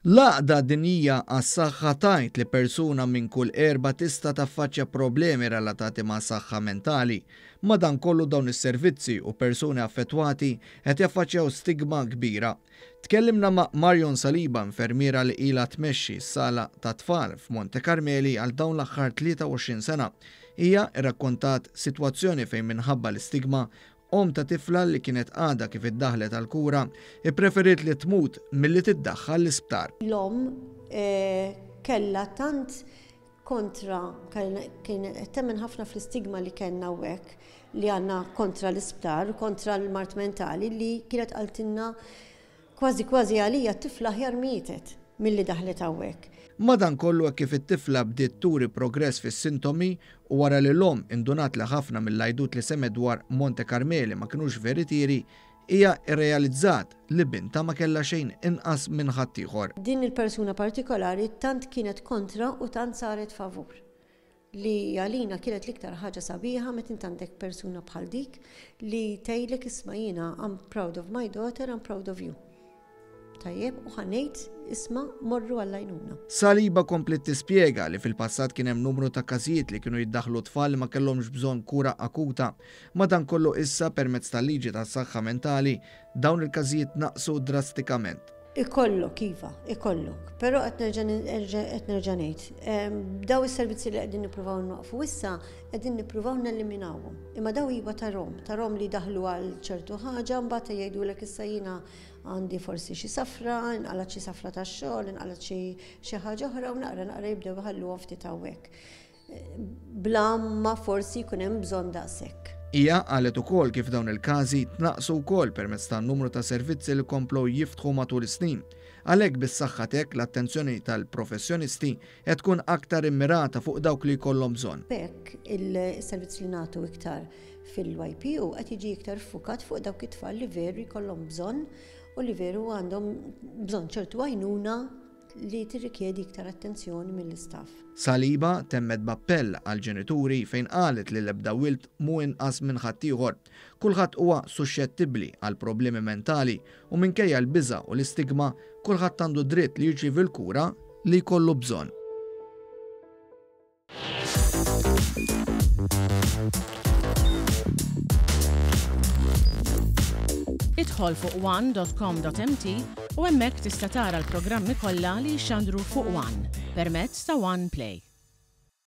L-Għaqda Dinjija għas-Saħħa tajt li persuna minn kull 4 tista' taffaċċja problemi relatati ma' saħħa mentali. Madankollu dawn is-servizzi u persuni affettwati qed jaffaċċjaw stigma kbira. Tkellimna ma' Marion Saliba, infermiera li ilha tmexxi s-sala ta' tfal f'Monte Carmeli għal dawn l-aħħar 23 sena. Hija rrakkontat sitwazzjoni fejn minħabba l-istigma ta' tifla li kienet għada kif iddaħlet għal-kura ippreferit li tmut milli tiddaħħal l-isptar. L-om kella tant kontra, kien temmen ħafna fl-istigma li kellna hekk li għandna kontra l-isptar, kontra l-mart mentali li kienet qaltilna kważi għalija t-tifla ħjar mietet milli daħlet hawnhekk. Madankollu hekk kif it-tifla bdiet turi progress fis-sintomi u wara li l-om indunat li ħafna mill-għajdut li semed dwar Monte Carmeli ma kinux veritieri, hija irrealizzat li binta ma kellha xejn inqas minn ħadd ieħor. Din il-persuna partikolari tant kienet kontra u tant saret favur. Li għalina kienet l-iktar ħaġa sabiħa meta int għandek persuna bħal dik li tgħidlek isma' jiena I'm proud of my daughter, I'm proud of you. Tajjeb, u ħanejt isma' morru għall-għajnuna. Saliba komplet tispjega li fil-passat kien hemm numru ta' każijiet li kienu jiddaħħlu tfal li ma kellhomx bżonn kura akuta. Madankollu issa permezz tal-liġi tas-saħħa mentali dawn il-każijiet naqsu drastikament. Ikollok, iva, ikollok. Però qed nerġa' ngħid. Daw is-servizzi li qegħdin nippruvaw nwaqfu issa qegħdin nippruvaw nelliminawhom. Imma daw iva tarhom li daħlu għal ċertu ħaġa mbagħad jgħidulek issa jiena għandi forsi xi safra, inqalat xi safra tax-xogħol, inqalat xi ħaġa oħra u naqra jibdew iħalluhom ftit hawnhekk. Bla ma forsi jkun hemm bżonn daqshekk. Hija qalet ukoll kif dawn il-każi tnaqsu wkoll permezz tan-numru ta' servizzi li komplew jiftħu matul is-snin. Għalhekk bis-saħħa l-attenzjoni tal-professjonisti qed tkun aktar immirata fuq dawk li jkollhom bżonn. Bekk il-servizz li nagħtu iktar fil-YPU qed jiġi iktar ffukat fuq dawk it-tfal li veru jkollhom bżonn u li veru għandhom bżonn ċertu għajnuna li tirrikjedi iktar attenzjoni mill-istaff. Saliba temmet b'appell għal ġenituri fejn qalet li l-ebda wilt mu inqas minn ħadd ieħor. Kulħadd huwa suscettibbli għal problemi mentali u minkejja l-biża' u l-istigma kulħadd għandu dritt li jirċievi l-kura li jkollu bżonn. Idħol fuq one.com.mt u hemmhekk tista' tara l-programmi kollha li jxandru fuq One permezz ta' One Play.